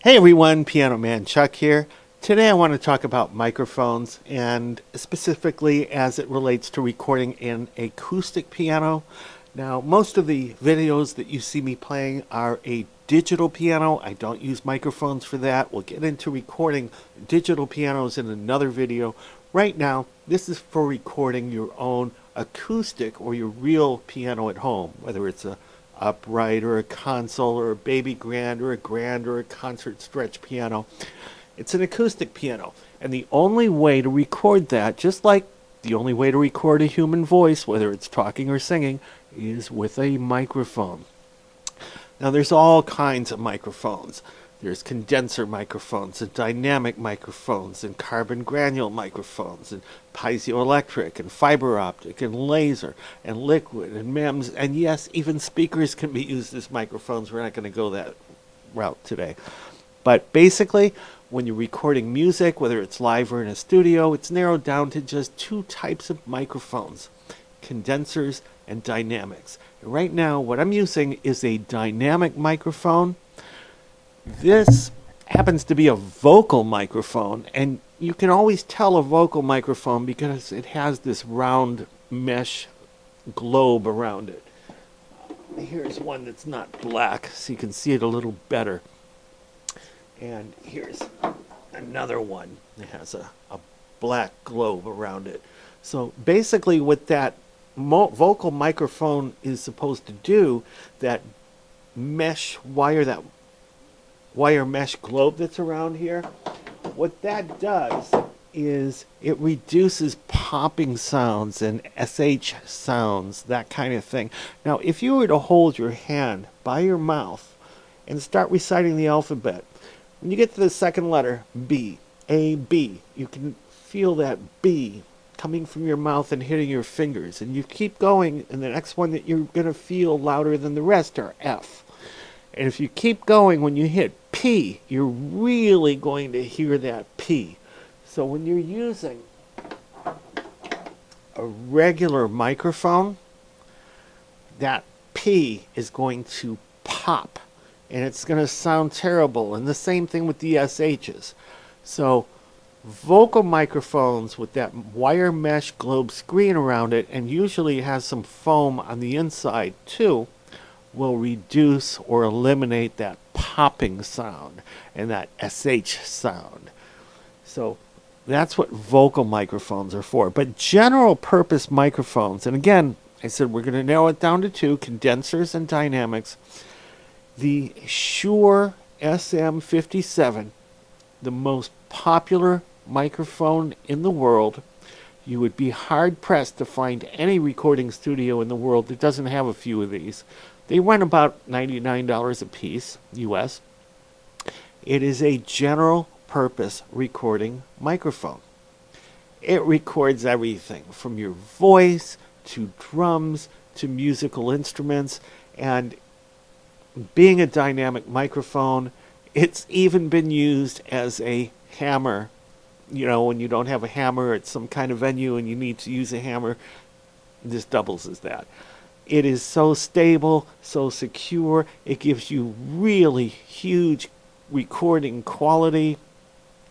Hey everyone, Piano Man Chuck here. Today I want to talk about microphones and specifically as it relates to recording an acoustic piano. Now, most of the videos that you see me playing are a digital piano. I don't use microphones for that. We'll get into recording digital pianos in another video. Right now, this is for recording your own acoustic or your real piano at home, whether it's a upright or a console or a baby grand or a concert stretch piano. It's an acoustic piano. And the only way to record that, just like the only way to record a human voice, whether it's talking or singing, is with a microphone. Now there's all kinds of microphones. There's condenser microphones and dynamic microphones and carbon granule microphones and piezoelectric and fiber optic and laser and liquid and MEMS. And yes, even speakers can be used as microphones. We're not going to go that route today. But basically, when you're recording music, whether it's live or in a studio, it's narrowed down to just two types of microphones: condensers and dynamics. And right now, what I'm using is a dynamic microphone. This happens to be a vocal microphone, and you can always tell a vocal microphone because it has this round mesh globe around it. Here's one that's not black, so you can see it a little better. And here's another one that has a black globe around it. So basically what that vocal microphone is supposed to do, that wire mesh globe that's around here, what that does is it reduces popping sounds and SH sounds, that kind of thing. Now, if you were to hold your hand by your mouth and start reciting the alphabet, when you get to the second letter, B, A, B, you can feel that B coming from your mouth and hitting your fingers. And you keep going, and the next one that you're going to feel louder than the rest are F. And if you keep going, when you hit P, you're really going to hear that P. So when you're using a regular microphone, that P is going to pop. And it's going to sound terrible. And the same thing with the SHs. So vocal microphones with that wire mesh globe screen around it, and usually it has some foam on the inside too, will reduce or eliminate that popping sound and that SH sound. So that's what vocal microphones are for. But general purpose microphones, and again, I said we're going to narrow it down to two: condensers and dynamics. The Shure SM57, the most popular microphone in the world. You would be hard pressed to find any recording studio in the world that doesn't have a few of these. They run about $99 a piece, US. It is a general purpose recording microphone. It records everything from your voice to drums to musical instruments. And being a dynamic microphone, it's even been used as a hammer. You know, when you don't have a hammer at some kind of venue and you need to use a hammer, this doubles as that. It is so stable, so secure. It gives you really huge recording quality.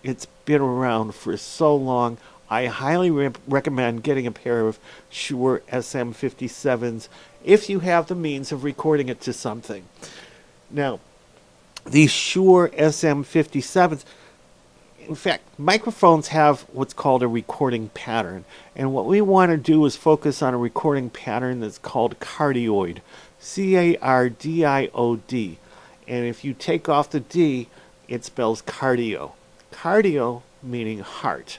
It's been around for so long. I highly recommend getting a pair of Shure SM57s if you have the means of recording it to something. Now, these Shure SM57s, in fact, microphones have what's called a recording pattern. And what we want to do is focus on a recording pattern that's called cardioid. C-A-R-D-I-O-D. And if you take off the D, it spells cardio. Cardio meaning heart.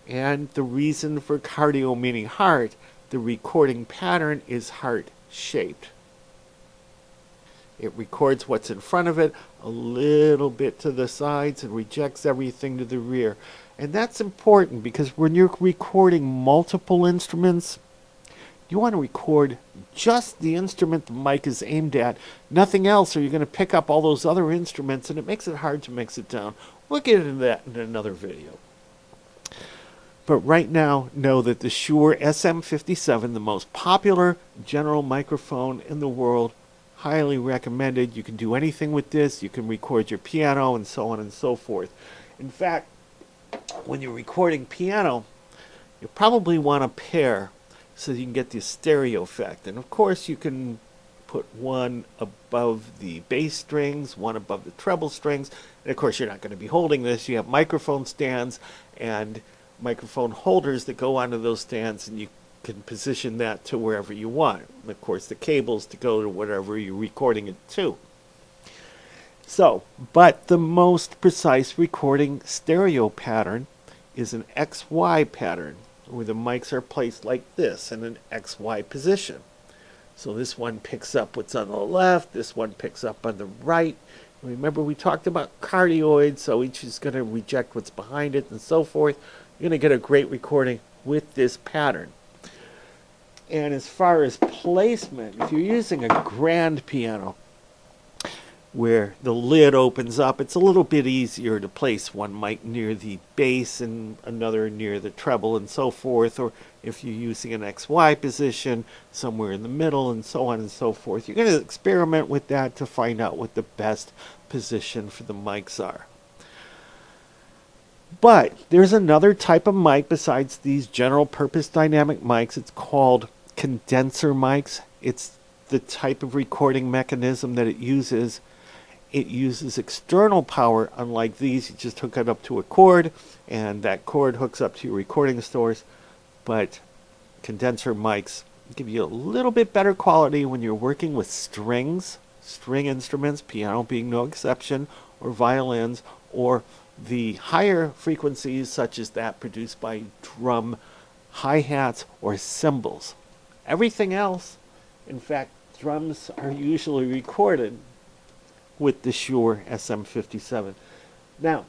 And the reason for cardio meaning heart, the recording pattern is heart-shaped. It records what's in front of it a little bit to the sides and rejects everything to the rear. And that's important because when you're recording multiple instruments, you want to record just the instrument the mic is aimed at, nothing else, or you're going to pick up all those other instruments and it makes it hard to mix it down. We'll get into that in another video. But right now, know that the Shure SM57, the most popular general microphone in the world, Highly recommended. You can do anything with this. You can record your piano and so on and so forth. In fact, when you're recording piano, you probably want a pair so you can get the stereo effect. And of course, you can put one above the bass strings, one above the treble strings. And of course, you're not going to be holding this. You have microphone stands and microphone holders that go onto those stands, and you can position that to wherever you want. And of course, the cables to go to whatever you're recording it to. So, but the most precise recording stereo pattern is an XY pattern, where the mics are placed like this in an XY position. So this one picks up what's on the left, this one picks up on the right. Remember, we talked about cardioids, so each is going to reject what's behind it and so forth. You're going to get a great recording with this pattern. And as far as placement, if you're using a grand piano where the lid opens up, it's a little bit easier to place one mic near the bass and another near the treble and so forth. Or if you're using an XY position, somewhere in the middle and so on and so forth. You're going to experiment with that to find out what the best position for the mics are. But there's another type of mic besides these general purpose dynamic mics. It's called condenser mics. It's the type of recording mechanism that it uses. It uses external power, unlike these. You just hook it up to a cord, and that cord hooks up to your recording source. But condenser mics give you a little bit better quality when you're working with strings, string instruments, piano being no exception, or violins, or the higher frequencies such as that produced by drum, hi-hats, or cymbals. Everything else, in fact, drums are usually recorded with the Shure SM57. Now,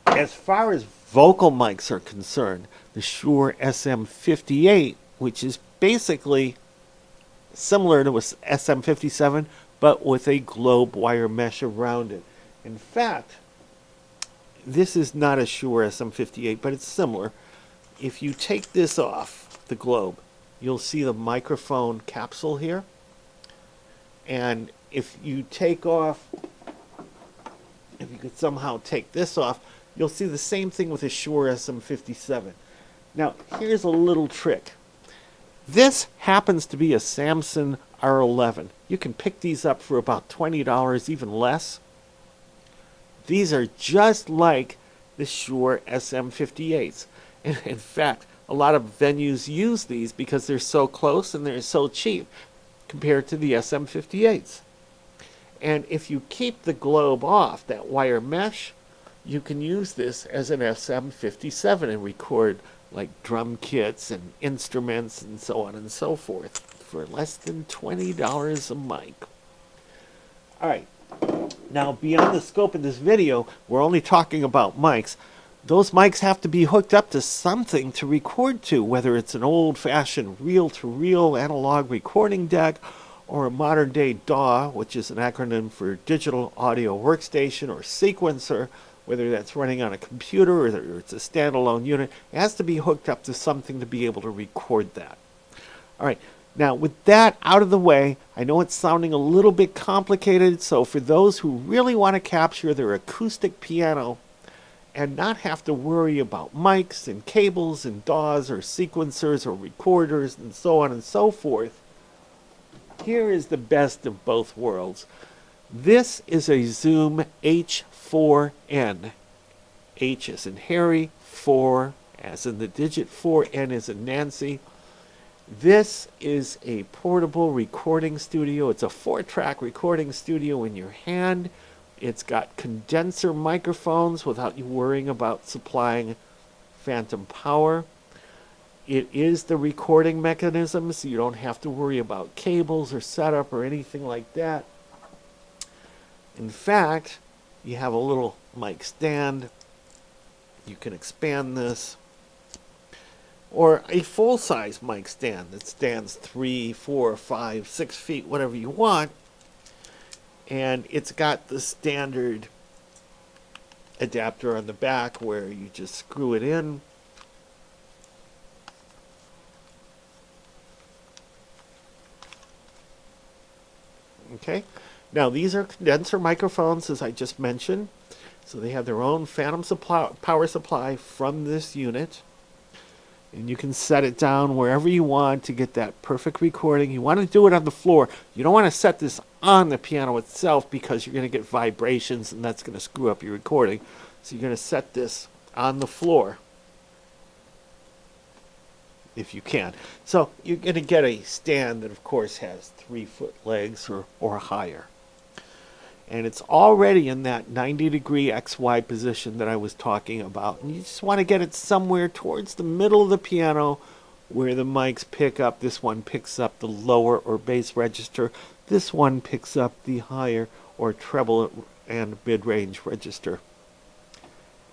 as far as vocal mics are concerned, the Shure SM58, which is basically similar to a SM57, but with a globe wire mesh around it. In fact, this is not a Shure SM58, but it's similar. If you take this off the globe, you'll see the microphone capsule here. And if you take off, if you could somehow take this off, you'll see the same thing with a Shure SM57. Now, here's a little trick. This happens to be a Samson R11. You can pick these up for about $20, even less. These are just like the Shure SM58s. And in fact, a lot of venues use these because they're so close and they're so cheap compared to the SM58s. And if you keep the globe off, that wire mesh, you can use this as an SM57 and record like drum kits and instruments and so on and so forth for less than $20 a mic. All right. Now, beyond the scope of this video, we're only talking about mics. Those mics have to be hooked up to something to record to, whether it's an old-fashioned reel-to-reel analog recording deck or a modern-day DAW, which is an acronym for Digital Audio Workstation, or sequencer, whether that's running on a computer or it's a standalone unit. It has to be hooked up to something to be able to record that. All right. Now, with that out of the way, I know it's sounding a little bit complicated, so for those who really want to capture their acoustic piano and not have to worry about mics and cables and DAWs or sequencers or recorders and so on and so forth, here is the best of both worlds. This is a Zoom H4n. H as in Harry, 4 as in the digit 4, N as in Nancy. This is a portable recording studio. It's a 4-track recording studio in your hand. It's got condenser microphones without you worrying about supplying phantom power. It is the recording mechanism, so you don't have to worry about cables or setup or anything like that. In fact, you have a little mic stand. You can expand this. Or a full-size mic stand that stands 3, 4, 5, 6 feet, whatever you want. And it's got the standard adapter on the back where you just screw it in. Okay. Now these are condenser microphones, as I just mentioned. So they have their own phantom power supply from this unit. And you can set it down wherever you want to get that perfect recording. You want to do it on the floor. You don't want to set this on the piano itself because you're going to get vibrations and that's going to screw up your recording. So you're going to set this on the floor if you can. So you're going to get a stand that of course has 3-foot legs or higher. And it's already in that 90-degree XY position that I was talking about. And you just want to get it somewhere towards the middle of the piano where the mics pick up. This one picks up the lower or bass register. This one picks up the higher or treble and mid-range register.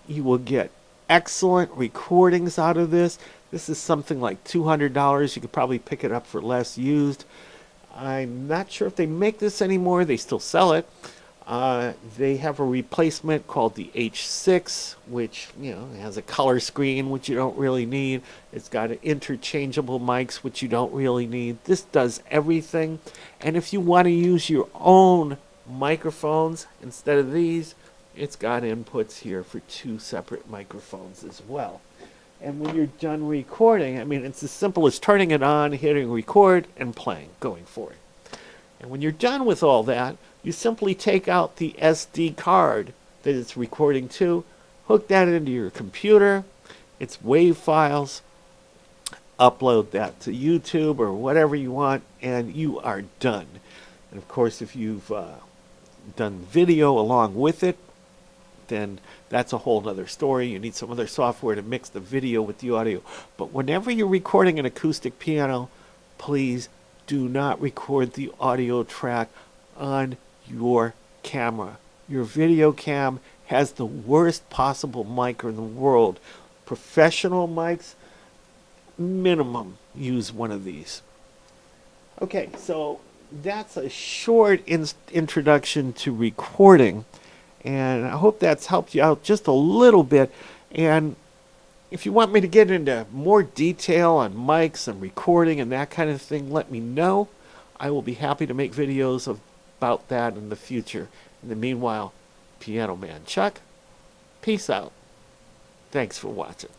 You will get excellent recordings out of this. This is something like $200. You could probably pick it up for less used. I'm not sure if they make this anymore. They still sell it. They have a replacement called the H6, which, has a color screen, which you don't really need. It's got interchangeable mics, which you don't really need. This does everything. And if you want to use your own microphones instead of these, it's got inputs here for 2 separate microphones as well. And when you're done recording, it's as simple as turning it on, hitting record, and playing, going for it. And when you're done with all that, you simply take out the SD card that it's recording to, hook that into your computer, it's WAV files, upload that to YouTube or whatever you want, and you are done. And of course, if you've done video along with it, then that's a whole other story. You need some other software to mix the video with the audio. But whenever you're recording an acoustic piano, please do not record the audio track on your camera. Your video cam has the worst possible mic in the world. Professional mics, minimum, use one of these. Okay, so that's a short introduction to recording, and I hope that's helped you out just a little bit. And if you want me to get into more detail on mics and recording and that kind of thing, let me know. I will be happy to make videos about that in the future. In the meanwhile, Piano Man Chuck, peace out. Thanks for watching.